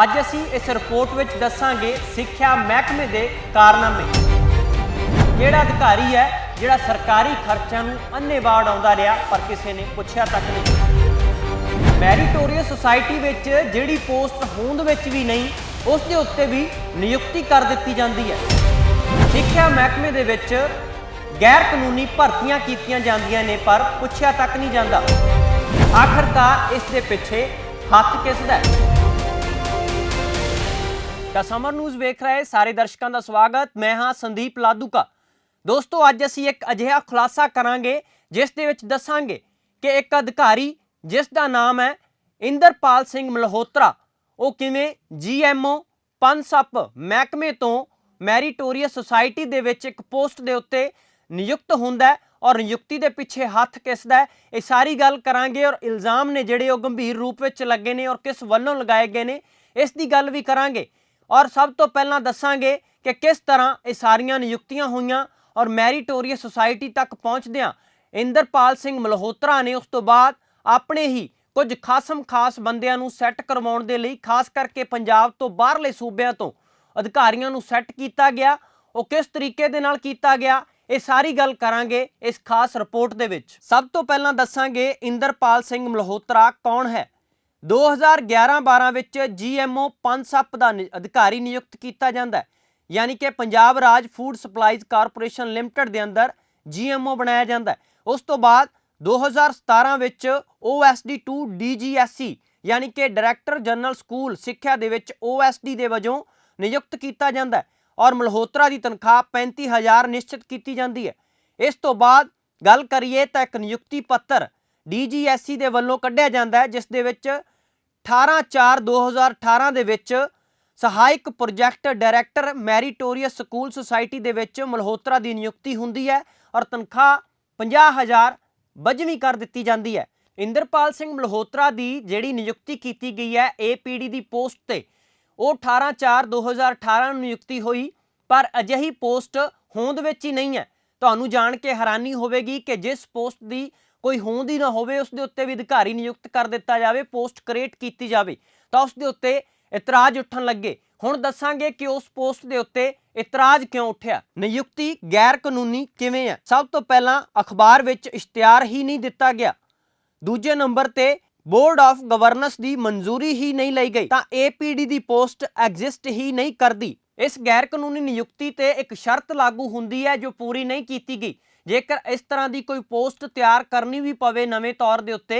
ਅੱਜ ਅਸੀਂ ਇਸ ਰਿਪੋर्ट ਵਿੱਚ ਦੱਸਾਂਗੇ ਸਿੱਖਿਆ ਮਹਿਕਮੇ ਦੇ ਕਾਰਨਾਮੇ। ਕਿਹੜਾ ਅਧਿਕਾਰੀ ਹੈ ਜਿਹੜਾ ਸਰਕਾਰੀ ਖਰਚਿਆਂ ਨੂੰ ਅੰਨ੍ਹੇਵਾਹ ਉਡਾਉਂਦਾ ਰਿਹਾ ਪਰ ਕਿਸੇ ਨੇ ਪੁੱਛਿਆ ਤੱਕ ਨਹੀਂ। ਮੈਰੀਟੋਰੀਅਸ ਸੁਸਾਇਟੀ ਵਿੱਚ ਜਿਹੜੀ ਪੋਸਟ ਹੋਂਦ ਵਿੱਚ ਵੀ ਨਹੀਂ ਉਸ ਦੇ ਉੱਤੇ ਵੀ ਨਿਯੁਕਤੀ ਕਰ ਦਿੱਤੀ ਜਾਂਦੀ ਹੈ। ਸਿੱਖਿਆ ਮਹਿਕਮੇ ਦੇ ਵਿੱਚ ਗੈਰ ਕਾਨੂੰਨੀ ਭਰਤੀਆਂ ਕੀਤੀਆਂ ਜਾਂਦੀਆਂ ਨੇ ਪਰ ਪੁੱਛਿਆ ਤੱਕ ਨਹੀਂ ਜਾਂਦਾ। ਆਖਰਕਾਰ ਇਸ ਦੇ ਪਿੱਛੇ ਹੱਥ ਕਿਸ ਦਾ ਹੈ? समर न्यूज़ वेख रहे सारे दर्शकों का स्वागत। मैं हाँ संदीप लाधूका। दोस्तों अज असी एक अजिहा खुलासा करांगे जिस दे विच दसांगे कि एक अधिकारी जिस दा नाम है इंद्रपाल सिंह मल्होत्रा वो किवें GMO पनसप महकमे तो मैरीटोरीअस सोसाइटी दे विच एक पोस्ट दे उत्ते नियुक्त हुंदा है और नियुक्ति दे पिछे हथ किसदा है, ये सारी गल करांगे। और इल्ज़ाम ने जिहड़े वो गंभीर रूप विच लगे ने और किस वल्लों लगाए गए ने इस दी गल भी करांगे। और सब तो पहला दसांगे कि किस तरह ये सारियां नियुक्तियां हुईयां और मैरीटोरीअस सोसाइटी तक पहुँचदियां इंद्रपाल सिंह मल्होत्रा ने उस तो बाद अपने ही कुछ खासम खास बंदियां नूं सैट करवाउण दे लई खास करके पंजाब तो बाहरले सूबिਆਂ ਤੋਂ अधिकारियों नूं सैट किया गया। वो किस तरीके दे नाल किया गया ये सारी गल करांगे इस खास रिपोर्ट दे विच। सब तो पहला दसांगे इंद्रपाल सिंह मल्होत्रा कौन है। 2011-12 ਵਿੱਚ GMO पनसप ਦਾ ਅਧਿਕਾਰੀ ਨਿਯੁਕਤ ਕੀਤਾ ਜਾਂਦਾ ਹੈ, ਯਾਨੀ ਕਿ ਪੰਜਾਬ ਰਾਜ ਫੂਡ ਸਪਲਾਈਜ਼ ਕਾਰਪੋਰੇਸ਼ਨ ਲਿਮਟਿਡ ਦੇ ਅੰਦਰ GMO ਬਣਾਇਆ ਜਾਂਦਾ ਹੈ। ਉਸ ਤੋਂ ਬਾਅਦ 2017 ਵਿੱਚ OSD2 DGSE ਯਾਨੀ ਕਿ ਡਾਇਰੈਕਟਰ ਜਨਰਲ ਸਕੂਲ ਸਿੱਖਿਆ ਦੇ ਵਿੱਚ OSD ਦੇ ਵਜੋਂ ਨਿਯੁਕਤ ਕੀਤਾ ਜਾਂਦਾ ਹੈ ਔਰ ਮਲਹੋਤਰਾ ਦੀ ਤਨਖਾਹ 35,000 ਨਿਸ਼ਚਿਤ ਕੀਤੀ ਜਾਂਦੀ ਹੈ। ਇਸ ਤੋਂ ਬਾਅਦ ਗੱਲ ਕਰੀਏ ਤਾਂ ਇੱਕ ਨਿਯੁਕਤੀ ਪੱਤਰ DGSE ਦੇ ਵੱਲੋਂ ਕੱਢਿਆ ਜਾਂਦਾ ਹੈ ਜਿਸ ਦੇ ਵਿੱਚ 18/4/2018 ਦੇ ਵਿੱਚ ਸਹਾਇਕ project director meritorious school society ਦੇ ਵਿੱਚ ਮਲਹੋਤਰਾ ਦੀ ਨਿਯੁਕਤੀ ਹੁੰਦੀ ਹੈ ਔਰ ਤਨਖਾਹ 50,000 ਵਜਵੀਂ ਕਰ ਦਿੱਤੀ ਜਾਂਦੀ ਹੈ। ਇੰਦਰਪਾਲ ਸਿੰਘ ਮਲਹੋਤਰਾ ਦੀ ਜਿਹੜੀ ਨਿਯੁਕਤੀ ਕੀਤੀ ਗਈ ਹੈ APD ਦੀ ਪੋਸਟ ਤੇ ਉਹ 18/4/2018 ਨੂੰ ਨਿਯੁਕਤੀ ਹੋਈ ਪਰ ਅਜਿਹੀ ਪੋਸਟ ਹੋਂਦ ਵਿੱਚ ਹੀ ਨਹੀਂ ਹੈ। ਤੁਹਾਨੂੰ ਜਾਣ ਕੇ ਹੈਰਾਨੀ ਹੋਵੇਗੀ ਕਿ ਜਿਸ ਪੋਸਟ ਦੀ कोई होंद ही ना होवे उस दे उत्ते भी अधिकारी नियुक्त कर दिता जाए, पोस्ट क्रिएट की जाए तो उस दे उत्ते इतराज उठन लगे। हुण दसांगे कि उस पोस्ट दे उत्ते इतराज क्यों उठिया, नियुक्ति गैर कानूनी किवें है। सब तो पहला अखबार विच इश्तिहार ही नहीं दिता गया, दूजे नंबर ते बोर्ड ऑफ गवर्नेंस की मंजूरी ही नहीं ली गई तो APD की पोस्ट एग्जिस्ट ही नहीं करती। इस गैर कानूनी नियुक्ति ते एक शर्त लागू हुंदी है जो पूरी नहीं की गई। जेकर इस तरह की कोई पोस्ट तैयार करनी भी पवे नवे तौर के उत्ते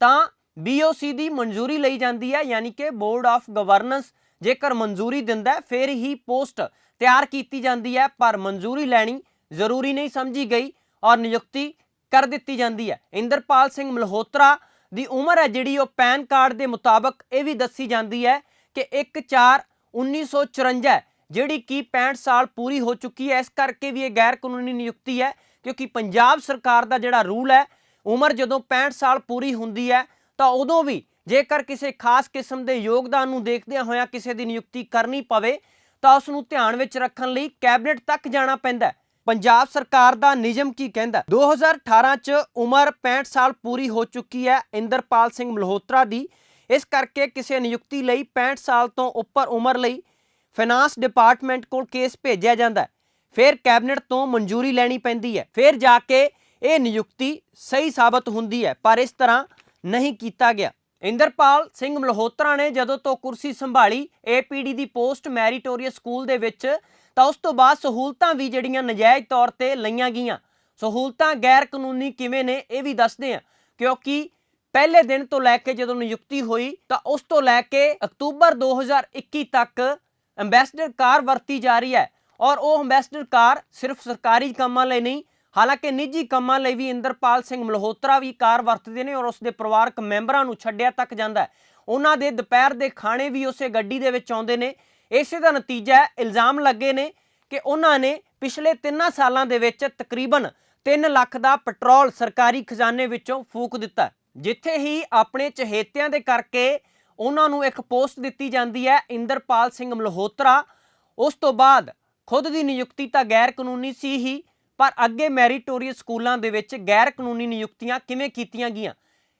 तां BOC की मंजूरी ली जाती है, यानी कि बोर्ड ऑफ गवर्नेंस जेकर मंजूरी दिंदा है फिर ही पोस्ट तैयार की जाती है पर मंजूरी लैनी जरूरी नहीं समझी गई और नियुक्ति कर दी जाती है। इंद्रपाल सिंह मल्होत्रा की उम्र है जिहड़ी वो पैन कार्ड के मुताबक ये भी दसी जाती है कि 1/4/1954 जिहड़ी कि 65 साल पूरी हो चुकी है। इस करके भी ये गैर कानूनी नियुक्ति है क्योंकि पंजाब सरकार का जिहड़ा रूल है उम्र जदों 65 साल पूरी हुंदी है तो उदों भी जेकर किसी खास किस्म के योगदान नूं देखदिआं होइआं किसी की नियुक्ति करनी पवे तो उसनूं ध्यान विच रखण लई कैबिनेट तक जाना पैंदा है। पंजाब सरकार का नियम की कहंदा 2018 च उम्र 65 साल पूरी हो चुकी है इंद्रपाल सिंह मल्होत्रा की। इस करके किसी नियुक्ति लई 65 साल तो उपर उम्र लई फाइनांस डिपार्टमेंट को केस भेजा जाता है, फिर कैबिनेट तो मंजूरी लैनी पैंदी है, फिर जाके ये नियुक्ति सही साबित हुंदी है पर इस तरह नहीं किया गया। इंद्रपाल सिंह मल्होत्रा ने जदों तो कुर्सी संभाली APD की पोस्ट मैरीटोरीअस स्कूल दे विच तो उस तो बाद सहूलतां भी जिहड़ियां नजायज़ तौर ते लईआं गईआं। सहूलतां गैर कानूनी किवें ने ये भी दसदे आ क्योंकि पहले दिन तो लैके जदों नियुक्ति हुई तो उस तो लैके अक्तूबर 2021 तक अंबैसडर कार वरती जा रही है और वो अंबैसडर कार सिर्फ सरकारी कामां लई नहीं हालांकि निजी कामां लई भी इंद्रपाल सिंह मल्होत्रा भी कार वरतदे ने और उसके परिवारक मैंबरां नूं छड्डिया तक जांदा है। उन्हां दे दुपहर दे खाणे भी उसे गड्डी दे विच आउंदे ने। इसे दा नतीजा है इल्ज़ाम लगे ने कि उन्हां ने पिछले 3 सालां दे विच तकरीबन 3 ਲੱਖ ਦਾ पेट्रोल सरकारी खजाने विचों फूक दिता। जिथे ही अपने चहेतियां दे करके उन्हां नूं एक पोस्ट दित्ती जांदी है इंद्रपाल सिंह मल्होत्रा, उस तो बाद खुद की नियुक्ति तो गैर कानूनी सी ही पर अगे मैरीटोरीअस स्कूलों के गैर कानूनी नियुक्तियां किवें कीतियां गईयां।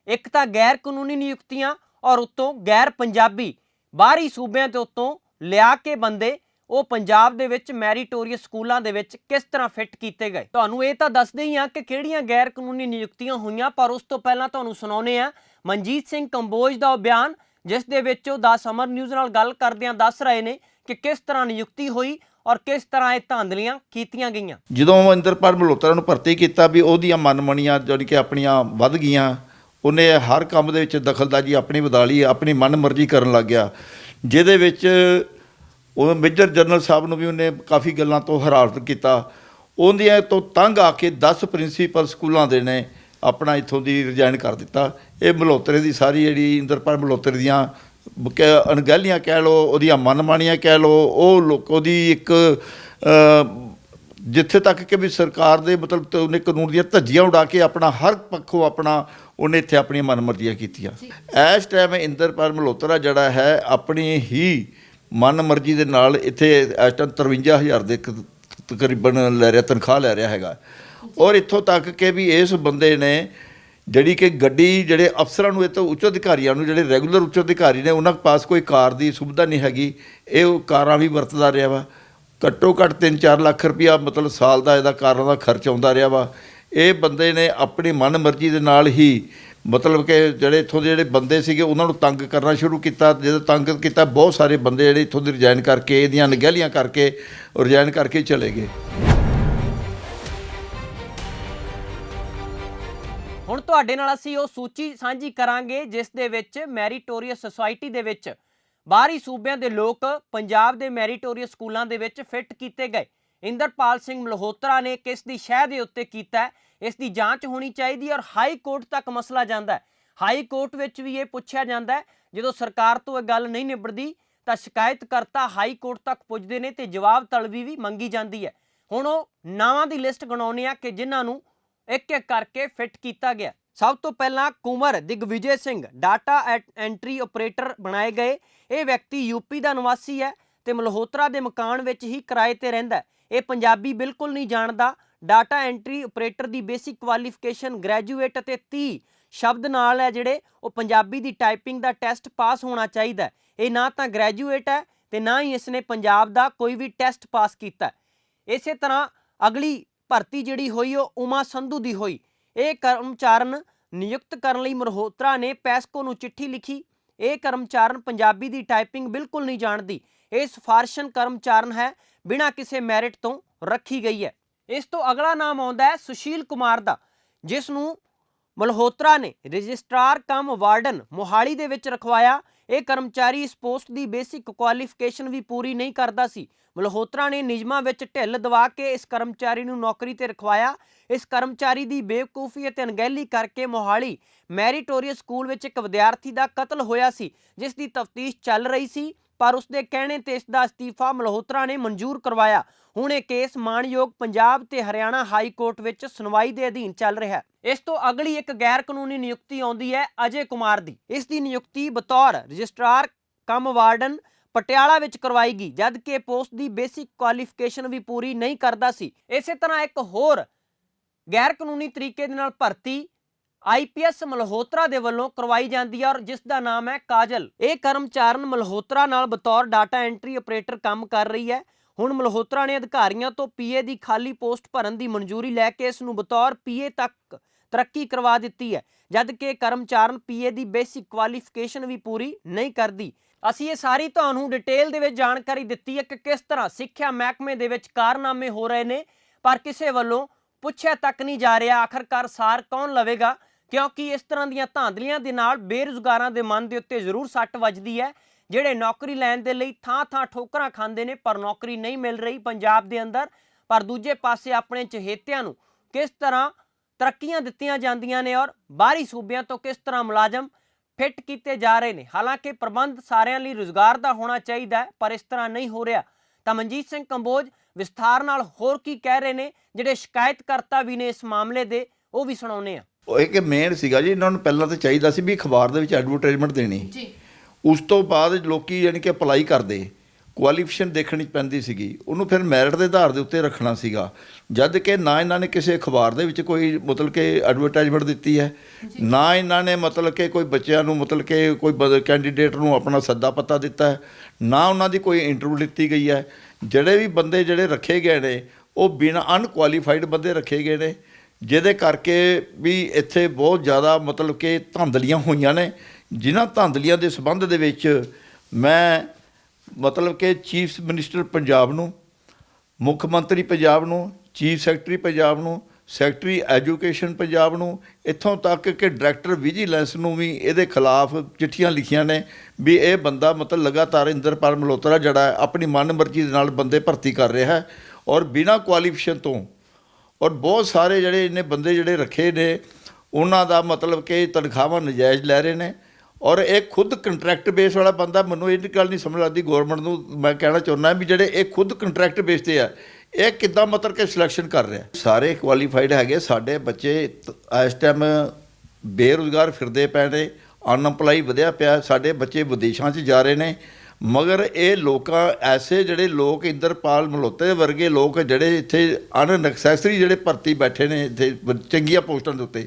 एक तो गैर कानूनी नियुक्तियां और उत्तों गैर पंजाबी ਬਾਹਰੀ ਸੂਬਿਆਂ ਦੇ ਉੱਤੋਂ ਲਿਆ ਕੇ ਬੰਦੇ ਉਹ ਪੰਜਾਬ ਦੇ ਵਿੱਚ ਮੈਰੀਟੋਰੀਅਸ ਸਕੂਲਾਂ ਦੇ ਵਿੱਚ ਕਿਸ ਤਰ੍ਹਾਂ ਫਿੱਟ ਕੀਤੇ ਗਏ। ਤੁਹਾਨੂੰ ਇਹ ਤਾਂ ਦੱਸਦੇ ਹੀ ਆ ਕਿ ਕਿਹੜੀਆਂ ਗੈਰ ਕਾਨੂੰਨੀ ਨਿਯੁਕਤੀਆਂ ਹੋਈਆਂ, ਪਰ ਉਸ ਤੋਂ ਪਹਿਲਾਂ ਤੁਹਾਨੂੰ ਸੁਣਾਉਂਦੇ ਆ ਮਨਜੀਤ ਸਿੰਘ ਕੰਬੋਜ ਦਾ ਉਹ ਬਿਆਨ, ਜਿਸ ਦੇ ਵਿੱਚ ਉਹ 10 ਅਮਰ ਨਿਊਜ਼ ਨਾਲ ਗੱਲ ਕਰਦਿਆਂ ਦੱਸ ਰਹੇ ਨੇ ਕਿ ਕਿਸ ਤਰ੍ਹਾਂ ਨਿਯੁਕਤੀ ਹੋਈ ਔਰ ਕਿਸ ਤਰ੍ਹਾਂ ਇਹ ਧਾਂਦਲੀਆਂ ਕੀਤੀਆਂ ਗਈਆਂ। ਜਦੋਂ ਇੰਦਰਪਾਲ ਮਲਹੋਤਰਾ ਨੂੰ ਭਰਤੀ ਕੀਤਾ ਵੀ ਉਹਦੀਆਂ ਮਨਮਣੀਆਂ ਜਾਣੀ ਕਿ ਆਪਣੀਆਂ ਵੱਧ ਗਈਆਂ, ਉਹਨੇ ਹਰ ਕੰਮ ਦੇ ਵਿੱਚ ਦਖਲਅੰਦਾਜ਼ੀ ਆਪਣੀ ਵਧਾ ਲਈ, ਆਪਣੀ ਮਨਮਰਜ਼ੀ ਕਰਨ ਲੱਗ ਗਿਆ, ਜਿਹਦੇ ਵਿੱਚ ਉਹ ਮੇਜਰ ਜਨਰਲ ਸਾਹਿਬ ਨੂੰ ਵੀ ਉਹਨੇ ਕਾਫੀ ਗੱਲਾਂ ਤੋਂ ਹਰਾਰਤ ਕੀਤਾ। ਉਹਦੀਆਂ ਤੋਂ ਤੰਗ ਆ ਕੇ 10 ਪ੍ਰਿੰਸੀਪਲ ਸਕੂਲਾਂ ਦੇ ਨੇ ਆਪਣਾ ਇੱਥੋਂ ਦੀ ਰਿਜ਼ਾਈਨ ਕਰ ਦਿੱਤਾ। ਇਹ ਮਲਹੋਤਰੇ ਦੀ ਸਾਰੀ ਜਿਹੜੀ ਇੰਦਰਪਾਲ ਮਲਹੋਤਰੇ ਦੀਆਂ ਅਣਗਹਿਲੀਆਂ ਕਹਿ ਲਓ, ਉਹਦੀਆਂ ਮਨਮਾਨੀਆਂ ਕਹਿ ਲਓ, ਉਹ ਲੋਕ ਉਹਦੀ ਇੱਕ ਜਿੱਥੇ ਤੱਕ ਕਿ ਵੀ ਸਰਕਾਰ ਦੇ ਮਤਲਬ ਉਹਨੇ ਕਾਨੂੰਨ ਦੀਆਂ ਧੱਜੀਆਂ ਉਡਾ ਕੇ ਆਪਣਾ ਹਰ ਪੱਖੋਂ ਆਪਣਾ ਉਹਨੇ ਇੱਥੇ ਆਪਣੀਆਂ ਮਨਮਰਜ਼ੀਆਂ ਕੀਤੀਆਂ। ਇਸ ਟਾਈਮ ਇੰਦਰਪਾਲ ਮਲਹੋਤਰਾ ਜਿਹੜਾ ਹੈ ਆਪਣੀ ਹੀ ਮਨਮਰਜ਼ੀ ਦੇ ਨਾਲ ਇੱਥੇ ਇਸ ਟਾਈਮ 53,000 ਦੇ ਤਕਰੀਬਨ ਲੈ ਰਿਹਾ, ਤਨਖਾਹ ਲੈ ਰਿਹਾ ਹੈਗਾ। ਔਰ ਇੱਥੋਂ ਤੱਕ ਕਿ ਵੀ ਇਸ ਬੰਦੇ ਨੇ ਜਿਹੜੀ ਕਿ ਗੱਡੀ ਜਿਹੜੇ ਅਫਸਰਾਂ ਨੂੰ, ਇਹ ਤੋਂ ਉੱਚ ਅਧਿਕਾਰੀਆਂ ਨੂੰ, ਜਿਹੜੇ ਰੈਗੂਲਰ ਉੱਚ ਅਧਿਕਾਰੀ ਨੇ, ਉਹਨਾਂ ਪਾਸ ਕੋਈ ਕਾਰ ਦੀ ਸੁਵਿਧਾ ਨਹੀਂ ਹੈਗੀ, ਇਹ ਉਹ ਕਾਰਾਂ ਵੀ ਵਰਤਦਾ ਰਿਹਾ ਵਾ। ਘੱਟੋ ਘੱਟ 3-4 ਲੱਖ ਰੁਪਇਆ ਮਤਲਬ ਸਾਲ ਦਾ ਇਹਦਾ ਕਾਰਾਂ ਦਾ ਖਰਚ ਆਉਂਦਾ ਰਿਹਾ ਵਾ। ਇਹ ਬੰਦੇ ਨੇ ਆਪਣੀ ਮਨਮਰਜ਼ੀ ਦੇ ਨਾਲ ਹੀ ਮਤਲਬ ਕਿ ਜਿਹੜੇ ਇੱਥੋਂ ਦੇ ਜਿਹੜੇ ਬੰਦੇ ਸੀਗੇ ਉਹਨਾਂ ਨੂੰ ਤੰਗ ਕਰਨਾ ਸ਼ੁਰੂ ਕੀਤਾ। ਜਦੋਂ ਤੰਗ ਕੀਤਾ, ਬਹੁਤ ਸਾਰੇ ਬੰਦੇ ਜਿਹੜੇ ਇੱਥੋਂ ਦੇ ਰਿਜ਼ਾਈਨ ਕਰਕੇ, ਇਹਦੀਆਂ ਅਣਗਹਿਲੀਆਂ ਕਰਕੇ ਰਿਜ਼ਾਈਨ ਕਰਕੇ ਚਲੇ ਗਏ। ਹੁਣ ਤੁਹਾਡੇ ਨਾਲ ਅਸੀਂ ਉਹ ਸੂਚੀ ਸਾਂਝੀ ਕਰਾਂਗੇ ਜਿਸ ਦੇ ਵਿੱਚ ਮੈਰੀਟੋਰੀਅਸ ਸੁਸਾਇਟੀ ਦੇ ਵਿੱਚ ਬਾਹਰੀ ਸੂਬਿਆਂ ਦੇ ਲੋਕ ਪੰਜਾਬ ਦੇ ਮੈਰੀਟੋਰੀਅਸ ਸਕੂਲਾਂ ਦੇ ਵਿੱਚ ਫਿੱਟ ਕੀਤੇ ਗਏ। ਇੰਦਰਪਾਲ ਸਿੰਘ ਮਲਹੋਤਰਾ ਨੇ ਕਿਸ ਦੀ ਸ਼ਹਿ ਦੇ ਉੱਤੇ ਕੀਤਾ, ਇਸ ਦੀ ਜਾਂਚ ਹੋਣੀ ਚਾਹੀਦੀ ਔਰ ਹਾਈ ਕੋਰਟ ਤੱਕ ਮਸਲਾ ਜਾਂਦਾ ਹੈ। ਹਾਈ ਕੋਰਟ ਵਿੱਚ ਵੀ ਇਹ ਪੁੱਛਿਆ ਜਾਂਦਾ ਹੈ, ਜਦੋਂ ਸਰਕਾਰ ਤੋਂ ਇਹ ਗੱਲ ਨਹੀਂ ਨਿਬੜਦੀ ਤਾਂ ਸ਼ਿਕਾਇਤਕਰਤਾ ਹਾਈ ਕੋਰਟ ਤੱਕ ਪੁੱਜਦੇ ਨੇ ਤੇ ਜਵਾਬ ਤਲਬੀ ਵੀ ਮੰਗੀ ਜਾਂਦੀ ਹੈ। ਹੁਣ ਉਹ ਨਾਵਾਂ ਦੀ ਲਿਸਟ ਗਣਾਉਂਦੇ ਆ ਕਿ ਜਿਨ੍ਹਾਂ ਨੂੰ ਇੱਕ ਇੱਕ ਕਰਕੇ ਫਿੱਟ ਕੀਤਾ ਗਿਆ। ਸਭ ਤੋਂ ਪਹਿਲਾਂ Kunwar Digvijay Singh data entry operator ਬਣਾਏ ਗਏ। ਇਹ ਵਿਅਕਤੀ ਯੂਪੀ ਦਾ ਨਿਵਾਸੀ ਹੈ ਤੇ ਮਲਹੋਤਰਾ ਦੇ ਮਕਾਨ ਵਿੱਚ ਹੀ ਕਿਰਾਏ ਤੇ ਰਹਿੰਦਾ। ਇਹ ਪੰਜਾਬੀ ਬਿਲਕੁਲ ਨਹੀਂ ਜਾਣਦਾ। ਡਾਟਾ ਐਂਟਰੀ ਆਪਰੇਟਰ ਦੀ ਬੇਸਿਕ ਕੁਆਲੀਫਿਕੇਸ਼ਨ ਗ੍ਰੈਜੂਏਟ ਅਤੇ 30 ਸ਼ਬਦ ਨਾਲ ਹੈ, ਜਿਹੜੇ ਉਹ ਪੰਜਾਬੀ ਦੀ ਟਾਈਪਿੰਗ ਦਾ ਟੈਸਟ ਪਾਸ ਹੋਣਾ ਚਾਹੀਦਾ। ਇਹ ਨਾ ਤਾਂ ਗ੍ਰੈਜੂਏਟ ਹੈ ਤੇ ਨਾ ਹੀ ਇਸਨੇ ਪੰਜਾਬ ਦਾ ਕੋਈ ਵੀ ਟੈਸਟ ਪਾਸ ਕੀਤਾ। ਇਸੇ ਤਰ੍ਹਾਂ ਅਗਲੀ ਭਰਤੀ ਜਿਹੜੀ ਹੋਈ ਉਹ ਉਮਾ ਸੰਧੂ ਦੀ ਹੋਈ। ਇਹ ਕਰਮਚਾਰਨ ਨਿਯੁਕਤ ਕਰਨ ਲਈ ਮਲਹੋਤਰਾ ਨੇ ਪੈਸਕੋ ਨੂੰ ਚਿੱਠੀ ਲਿਖੀ। ਇਹ ਕਰਮਚਾਰਨ ਪੰਜਾਬੀ ਦੀ ਟਾਈਪਿੰਗ ਬਿਲਕੁਲ ਨਹੀਂ ਜਾਣਦੀ। ਇਹ ਸਿਫਾਰਸ਼ਨ ਕਰਮਚਾਰਨ ਹੈ, ਬਿਨਾਂ ਕਿਸੇ ਮੈਰਿਟ ਤੋਂ ਰੱਖੀ ਗਈ ਹੈ। ਇਸ ਤੋਂ ਅਗਲਾ ਨਾਮ ਆਉਂਦਾ ਹੈ ਸੁਸ਼ੀਲ ਕੁਮਾਰ ਦਾ, ਜਿਸ ਨੂੰ ਮਲਹੋਤਰਾ ਨੇ ਰਜਿਸਟਰਾਰ ਕਮ ਵਾਰਡਨ ਮੋਹਾਲੀ ਦੇ ਵਿੱਚ ਰਖਵਾਇਆ। ਇਹ ਕਰਮਚਾਰੀ ਇਸ ਪੋਸਟ ਦੀ ਬੇਸਿਕ ਕੁਆਲੀਫਿਕੇਸ਼ਨ ਵੀ ਪੂਰੀ ਨਹੀਂ ਕਰਦਾ ਸੀ। ਮਲਹੋਤਰਾ ਨੇ ਨਿਯਮਾਂ ਵਿੱਚ ਢਿੱਲ ਦਵਾ ਕੇ ਇਸ ਕਰਮਚਾਰੀ ਨੂੰ ਨੌਕਰੀ ਤੇ ਰਖਵਾਇਆ। ਇਸ ਕਰਮਚਾਰੀ ਦੀ ਬੇਵਕੂਫੀ ਅਤੇ ਅਣਗਹਿਲੀ ਕਰਕੇ ਮੋਹਾਲੀ ਮੈਰੀਟੋਰੀਅਸ ਸਕੂਲ ਵਿੱਚ ਇੱਕ ਵਿਦਿਆਰਥੀ ਦਾ ਕਤਲ ਹੋਇਆ ਸੀ, ਜਿਸ ਦੀ ਤਫਤੀਸ਼ ਚੱਲ ਰਹੀ ਸੀ, ਪਰ ਉਸ ਦੇ ਕਹਿਣੇ ਤੇ ਇਸ ਦਾ ਅਸਤੀਫਾ ਮਲਹੋਤਰਾ ਨੇ ਮਨਜ਼ੂਰ ਕਰਵਾਇਆ। ਹੁਣ ਇਹ ਕੇਸ ਮਾਣਯੋਗ ਪੰਜਾਬ ਤੇ ਹਰਿਆਣਾ ਹਾਈ ਕੋਰਟ ਵਿੱਚ ਸੁਣਵਾਈ ਦੇ ਅਧੀਨ ਚੱਲ ਰਿਹਾ ਹੈ। ਇਸ ਤੋਂ ਅਗਲੀ ਇੱਕ ਗੈਰ ਕਾਨੂੰਨੀ ਨਿਯੁਕਤੀ ਆਉਂਦੀ ਹੈ ਅਜੇ ਕੁਮਾਰ ਦੀ। ਇਸ ਦੀ ਨਿਯੁਕਤੀ ਬਤੌਰ ਰਜਿਸਟਰਾਰ ਕਮ ਵਾਰਡਨ ਪਟਿਆਲਾ ਵਿੱਚ ਕਰਵਾਈ ਗਈ, ਜਦ ਕਿ ਪੋਸਟ ਦੀ ਬੇਸਿਕ ਕੁਆਲੀਫਿਕੇਸ਼ਨ ਵੀ ਪੂਰੀ ਨਹੀਂ ਕਰਦਾ ਸੀ। ਇਸੇ ਤਰ੍ਹਾਂ ਇੱਕ ਹੋਰ ਗੈਰ ਕਾਨੂੰਨੀ ਤਰੀਕੇ ਦੇ ਨਾਲ ਭਰਤੀ IPS ਮਲਹੋਤਰਾ ਦੇ ਵੱਲੋਂ ਕਰਵਾਈ ਜਾਂਦੀ ਹੈ ਔਰ ਜਿਸ ਦਾ ਨਾਮ ਹੈ ਕਾਜਲ। ਇਹ ਕਰਮਚਾਰਨ ਮਲਹੋਤਰਾ ਨਾਲ ਬਤੌਰ ਡਾਟਾ ਐਂਟਰੀ ਆਪਰੇਟਰ ਕੰਮ ਕਰ ਰਹੀ ਹੈ। ਹੁਣ ਮਲਹੋਤਰਾ ਨੇ ਅਧਿਕਾਰੀਆਂ ਤੋਂ PA ਦੀ ਖਾਲੀ ਪੋਸਟ ਭਰਨ ਦੀ ਮਨਜ਼ੂਰੀ ਲੈ ਕੇ ਇਸ ਨੂੰ ਬਤੌਰ PA ਤੱਕ ਤਰੱਕੀ ਕਰਵਾ ਦਿੱਤੀ ਹੈ, ਜਦ ਕਿ ਕਰਮਚਾਰਨ PA ਦੀ ਬੇਸਿਕ ਕੁਆਲੀਫਿਕੇਸ਼ਨ ਵੀ ਪੂਰੀ ਨਹੀਂ ਕਰਦੀ। ਅਸੀਂ ਇਹ ਸਾਰੀ ਤੁਹਾਨੂੰ ਡਿਟੇਲ ਦੇ ਵਿੱਚ ਜਾਣਕਾਰੀ ਦਿੱਤੀ ਹੈ ਕਿ ਕਿਸ ਤਰ੍ਹਾਂ ਸਿੱਖਿਆ ਮਹਿਕਮੇ ਦੇ ਵਿੱਚ ਕਾਰਨਾਮੇ ਹੋ ਰਹੇ ਨੇ, ਪਰ ਕਿਸੇ ਵੱਲੋਂ ਪੁੱਛਿਆ ਤੱਕ ਨਹੀਂ ਜਾ ਰਿਹਾ ਆਖਰਕਾਰ ਸਾਰ ਕੌਣ ਲਵੇਗਾ, ਕਿਉਂਕਿ ਇਸ ਤਰ੍ਹਾਂ ਦੀਆਂ ਧਾਂਦਲੀਆਂ ਦੇ ਨਾਲ ਬੇਰੁਜ਼ਗਾਰਾਂ ਦੇ ਮਨ ਦੇ ਉੱਤੇ ਜ਼ਰੂਰ ਸੱਟ ਵੱਜਦੀ ਹੈ, ਜਿਹੜੇ ਨੌਕਰੀ ਲੈਣ ਦੇ ਲਈ ਥਾਂ-ਥਾਂ ਠੋਕਰਾਂ ਖਾਂਦੇ ਨੇ ਪਰ ਨੌਕਰੀ ਨਹੀਂ ਮਿਲ ਰਹੀ ਪੰਜਾਬ ਦੇ ਅੰਦਰ। ਪਰ ਦੂਜੇ ਪਾਸੇ ਆਪਣੇ ਚਹੇਤਿਆਂ ਨੂੰ ਕਿਸ ਤਰ੍ਹਾਂ ਤਰੱਕੀਆਂ ਦਿੱਤੀਆਂ ਜਾਂਦੀਆਂ ਨੇ ਔਰ ਬਾਹਰੀ ਸੂਬਿਆਂ ਤੋਂ ਕਿਸ ਤਰ੍ਹਾਂ ਮੁਲਾਜ਼ਮ ਫਿੱਟ ਕੀਤੇ ਜਾ ਰਹੇ ਨੇ। ਹਾਲਾਂਕਿ ਪ੍ਰਬੰਧ ਸਾਰਿਆਂ ਲਈ ਰੁਜ਼ਗਾਰ ਦਾ ਹੋਣਾ ਚਾਹੀਦਾ ਹੈ, ਪਰ ਇਸ ਤਰ੍ਹਾਂ ਨਹੀਂ ਹੋ ਰਿਹਾ। ਤਾਂ ਮਨਜੀਤ ਸਿੰਘ ਕੰਬੋਜ ਵਿਸਥਾਰ ਨਾਲ ਹੋਰ ਕੀ ਕਹਿ ਰਹੇ ਨੇ, ਜਿਹੜੇ ਸ਼ਿਕਾਇਤਕਰਤਾ ਵੀ ਨੇ ਇਸ ਮਾਮਲੇ ਦੇ, ਉਹ ਵੀ ਸੁਣਾਉਂਦੇ ਆ। ਉਹ ਇੱਕ ਮੇਨ ਸੀਗਾ ਜੀ, ਇਹਨਾਂ ਨੂੰ ਪਹਿਲਾਂ ਤਾਂ ਚਾਹੀਦਾ ਸੀ ਵੀ ਅਖਬਾਰ ਦੇ ਵਿੱਚ ਐਡਵਰਟਾਈਜ਼ਮੈਂਟ ਦੇਣੀ ਜੀ। ਉਸ ਤੋਂ ਬਾਅਦ ਲੋਕੀ ਯਾਨੀ ਕਿ ਅਪਲਾਈ ਕਰਦੇ, ਕੁਆਲੀਫਿਕੇਸ਼ਨ ਦੇਖਣੀ ਪੈਂਦੀ ਸੀਗੀ, ਉਹਨੂੰ ਫਿਰ ਮੈਰਿਟ ਦੇ ਆਧਾਰ ਦੇ ਉੱਤੇ ਰੱਖਣਾ ਸੀਗਾ। ਜਦ ਕਿ ਨਾ ਇਹਨਾਂ ਨੇ ਕਿਸੇ ਅਖਬਾਰ ਦੇ ਵਿੱਚ ਕੋਈ ਮਤਲਬ ਕਿ ਐਡਵਰਟਾਈਜ਼ਮੈਂਟ ਦਿੱਤੀ ਹੈ, ਨਾ ਇਹਨਾਂ ਨੇ ਮਤਲਬ ਕਿ ਕੋਈ ਬੱਚਿਆਂ ਨੂੰ ਮਤਲਬ ਕਿ ਕੋਈ ਕੈਂਡੀਡੇਟ ਨੂੰ ਆਪਣਾ ਸੱਦਾ ਪੱਤਾ ਦਿੱਤਾ ਹੈ, ਨਾ ਉਹਨਾਂ ਦੀ ਕੋਈ ਇੰਟਰਵਿਊ ਲਿੱਤੀ ਗਈ ਹੈ। ਜਿਹੜੇ ਵੀ ਬੰਦੇ ਜਿਹੜੇ ਰੱਖੇ ਗਏ ਨੇ ਉਹ ਬਿਨਾਂ ਅਨਕੁਆਲੀਫਾਈਡ ਬੰਦੇ ਰੱਖੇ ਗਏ ਨੇ, ਜਿਹਦੇ ਕਰਕੇ ਵੀ ਇੱਥੇ ਬਹੁਤ ਜ਼ਿਆਦਾ ਮਤਲਬ ਕਿ ਧਾਂਦਲੀਆਂ ਹੋਈਆਂ ਨੇ। ਜਿਨ੍ਹਾਂ ਧਾਂਦਲੀਆਂ ਦੇ ਸੰਬੰਧ ਦੇ ਵਿੱਚ ਮੈਂ ਮਤਲਬ ਕਿ ਚੀਫ ਮਿਨਿਸਟਰ ਪੰਜਾਬ ਨੂੰ, ਮੁੱਖ ਮੰਤਰੀ ਪੰਜਾਬ ਨੂੰ, ਚੀਫ ਸੈਕਟਰੀ ਪੰਜਾਬ ਨੂੰ, ਸੈਕਟਰੀ ਐਜੂਕੇਸ਼ਨ ਪੰਜਾਬ ਨੂੰ, ਇੱਥੋਂ ਤੱਕ ਕਿ ਡਾਇਰੈਕਟਰ ਵਿਜੀਲੈਂਸ ਨੂੰ ਵੀ ਇਹਦੇ ਖਿਲਾਫ ਚਿੱਠੀਆਂ ਲਿਖੀਆਂ ਨੇ ਵੀ ਇਹ ਬੰਦਾ ਮਤਲਬ ਲਗਾਤਾਰ ਇੰਦਰਪਾਲ ਮਲਹੋਤਰਾ ਜਿਹੜਾ ਹੈ ਆਪਣੀ ਮਨਮਰਜ਼ੀ ਦੇ ਨਾਲ ਬੰਦੇ ਭਰਤੀ ਕਰ ਰਿਹਾ ਹੈ ਔਰ ਬਿਨਾਂ ਕੁਆਲੀਫਿਕੇਸ਼ਨ ਤੋਂ। ਔਰ ਬਹੁਤ ਸਾਰੇ ਜਿਹੜੇ ਇਹਨੇ ਬੰਦੇ ਜਿਹੜੇ ਰੱਖੇ ਨੇ ਉਹਨਾਂ ਦਾ ਮਤਲਬ ਕਿ ਤਨਖਾਹਾਂ ਨਜਾਇਜ਼ ਲੈ ਰਹੇ ਨੇ। ਔਰ ਇਹ ਖੁਦ ਕੰਟਰੈਕਟ ਬੇਸ ਵਾਲਾ ਬੰਦਾ, ਮੈਨੂੰ ਇਹ ਗੱਲ ਨਹੀਂ ਸਮਝ ਲੱਗਦੀ ਗੌਰਮੈਂਟ ਨੂੰ। ਮੈਂ ਕਹਿਣਾ ਚਾਹੁੰਦਾ ਵੀ ਜਿਹੜੇ ਇਹ ਖੁਦ ਕੰਟਰੈਕਟ ਬੇਸ 'ਤੇ ਆ, ਇਹ ਕਿੱਦਾਂ ਮਤਲਬ ਕਿ ਸਿਲੈਕਸ਼ਨ ਕਰ ਰਿਹਾ। ਸਾਰੇ ਕੁਆਲੀਫਾਈਡ ਹੈਗੇ, ਸਾਡੇ ਬੱਚੇ ਇਸ ਟਾਈਮ ਬੇਰੁਜ਼ਗਾਰ ਫਿਰਦੇ ਪਏ ਨੇ, ਅਨਐਮਪਲਾਈ ਵਧਿਆ ਪਿਆ, ਸਾਡੇ ਬੱਚੇ ਵਿਦੇਸ਼ਾਂ 'ਚ ਜਾ ਰਹੇ ਨੇ। ਮਗਰ ਇਹ ਲੋਕਾਂ ਐਸੇ ਜਿਹੜੇ ਲੋਕ ਇੰਦਰਪਾਲ ਮਲਹੋਤਰੇ ਵਰਗੇ ਲੋਕ ਜਿਹੜੇ ਇੱਥੇ ਅਨਨੈਸੈਸਰੀ ਜਿਹੜੇ ਭਰਤੀ ਬੈਠੇ ਨੇ ਇੱਥੇ ਚੰਗੀਆਂ ਪੋਸਟਾਂ ਦੇ ਉੱਤੇ,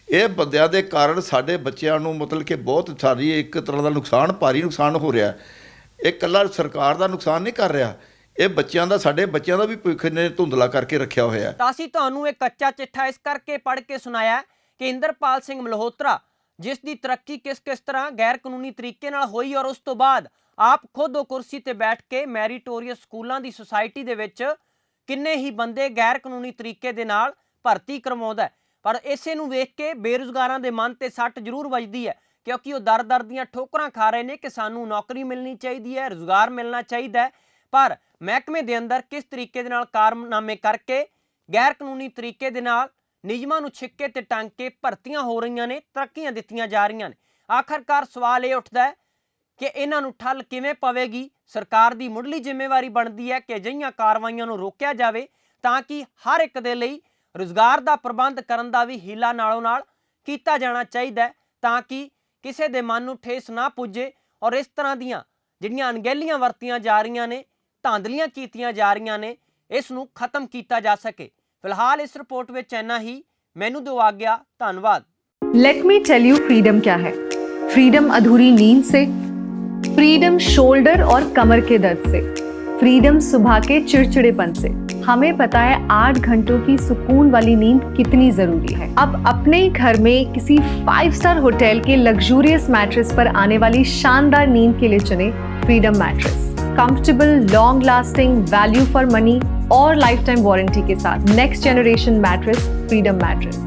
ਇਹ ਬੰਦਿਆਂ ਦੇ ਕਾਰਨ ਸਾਡੇ ਬੱਚਿਆਂ ਨੂੰ ਮਤਲਬ ਕਿ ਬਹੁਤ ਸਾਰੀ ਇੱਕ ਤਰ੍ਹਾਂ ਦਾ ਨੁਕਸਾਨ, ਭਾਰੀ ਨੁਕਸਾਨ ਹੋ ਰਿਹਾ। ਇਹ ਇਕੱਲਾ ਸਰਕਾਰ ਦਾ ਨੁਕਸਾਨ ਨਹੀਂ ਕਰ ਰਿਹਾ, ਇਹ ਬੱਚਿਆਂ ਦਾ, ਸਾਡੇ ਬੱਚਿਆਂ ਦਾ ਵੀ ਭਵਿੱਖ ਨੇ ਧੁੰਦਲਾ ਕਰਕੇ ਰੱਖਿਆ ਹੋਇਆ। ਤਾਂ ਅਸੀਂ ਤੁਹਾਨੂੰ ਇਹ ਕੱਚਾ ਚਿੱਠਾ ਇਸ ਕਰਕੇ ਪੜ੍ਹ ਕੇ ਸੁਣਾਇਆ ਕਿ ਇੰਦਰਪਾਲ ਸਿੰਘ ਮਲਹੋਤਰਾ ਜਿਸ ਦੀ ਤਰੱਕੀ ਕਿਸ ਤਰ੍ਹਾਂ ਗੈਰ ਕਾਨੂੰਨੀ ਤਰੀਕੇ ਨਾਲ ਹੋਈ ਔਰ ਉਸ ਤੋਂ ਬਾਅਦ ਆਪ ਖੁਦ ਉਹ ਕੁਰਸੀ ਤੇ ਬੈਠ ਕੇ ਮੈਰੀਟੋਰੀਅਸ ਸਕੂਲਾਂ ਦੀ ਸੁਸਾਇਟੀ ਦੇ ਵਿੱਚ ਕਿੰਨੇ ਹੀ ਬੰਦੇ ਗੈਰ ਕਾਨੂੰਨੀ ਤਰੀਕੇ ਦੇ ਨਾਲ ਭਰਤੀ ਕਰਵਾਉਂਦਾ। ਪਰ ਇਸੇ ਨੂੰ ਵੇਖ ਕੇ ਬੇਰੁਜ਼ਗਾਰਾਂ ਦੇ ਮਨ ਤੇ ਸੱਟ ਜ਼ਰੂਰ ਵੱਜਦੀ ਹੈ, ਕਿਉਂਕਿ ਉਹ ਦਰ ਦੀਆਂ ਠੋਕਰਾਂ ਖਾ ਰਹੇ ਨੇ ਕਿ ਸਾਨੂੰ ਨੌਕਰੀ ਮਿਲਣੀ ਚਾਹੀਦੀ ਹੈ, ਰੁਜ਼ਗਾਰ ਮਿਲਣਾ ਚਾਹੀਦਾ ਹੈ। ਪਰ ਮਹਿਕਮੇ ਦੇ ਅੰਦਰ ਕਿਸ ਤਰੀਕੇ ਦੇ ਨਾਲ ਕਾਰਨਾਮੇ ਕਰਕੇ ਗੈਰ ਕਾਨੂੰਨੀ ਤਰੀਕੇ ਦੇ ਨਾਲ ਨਿਯਮਾਂ ਨੂੰ ਛਿੱਕੇ ਤੇ ਟੰਗ ਕੇ ਭਰਤੀਆਂ ਹੋ ਰਹੀਆਂ ਨੇ, ਤਰੱਕੀਆਂ ਦਿੱਤੀਆਂ ਜਾ ਰਹੀਆਂ ਨੇ। ਆਖਰਕਾਰ ਸਵਾਲ ਇਹ ਉੱਠਦਾ ਹੈ ਕਿ ਇਹਨਾਂ ਨੂੰ ਠੱਲ ਕਿਵੇਂ ਪਵੇਗੀ। ਸਰਕਾਰ ਦੀ ਮੁੱਢਲੀ ਜ਼ਿੰਮੇਵਾਰੀ ਬਣਦੀ ਹੈ ਕਿ ਅਜਿਹੀਆਂ ਕਾਰਵਾਈਆਂ ਨੂੰ ਰੋਕਿਆ ਜਾਵੇ ਤਾਂ ਕਿ ਹਰ ਇੱਕ ਦੇ ਲਈ ਰੁਜ਼ਗਾਰ ਦਾ ਪ੍ਰਬੰਧ ਕਰਨ ਦਾ ਵੀ ਹੀਲਾ ਨਾਲੋਂ ਨਾਲ ਕੀਤਾ ਜਾਣਾ ਚਾਹੀਦਾ, ਤਾਂ ਕਿ ਕਿਸੇ ਦੇ ਮਨ ਨੂੰ ਠੇਸ ਨਾ ਪੁੱਜੇ ਔਰ ਇਸ ਤਰ੍ਹਾਂ ਦੀਆਂ ਜਿਹੜੀਆਂ ਅਣਗਹਿਲੀਆਂ ਵਰਤੀਆਂ ਜਾ ਰਹੀਆਂ ਨੇ, ਧਾਂਦਲੀਆਂ ਕੀਤੀਆਂ ਜਾ ਰਹੀਆਂ ਨੇ, ਇਸ ਨੂੰ ਖਤਮ ਕੀਤਾ ਜਾ ਸਕੇ। ਫਿਲਹਾਲ ਇਸ ਰਿਪੋर्ट ਵਿੱਚ ਇੰਨਾ ਹੀ। ਮੈਨੂੰ ਦਿਓ आज्ञा। धन्यवाद। Let me tell you freedom क्या है। फ्रीडम अधूरी नींद से, फ्रीडम शोल्डर और कमर के दर्द से, फ्रीडम सुबह के चिड़चिड़ेपन से। हमें पता है 8 घंटों की सुकून वाली नींद कितनी जरूरी है। अब अपने ही घर में किसी 5 स्टार होटल के लग्जूरियस मैट्रेस पर आने वाली शानदार नींद के लिए चुने freedom mattress. Comfortable, long lasting, value for money और लाइफ टाइम वारंटी के साथ next generation mattress freedom mattress.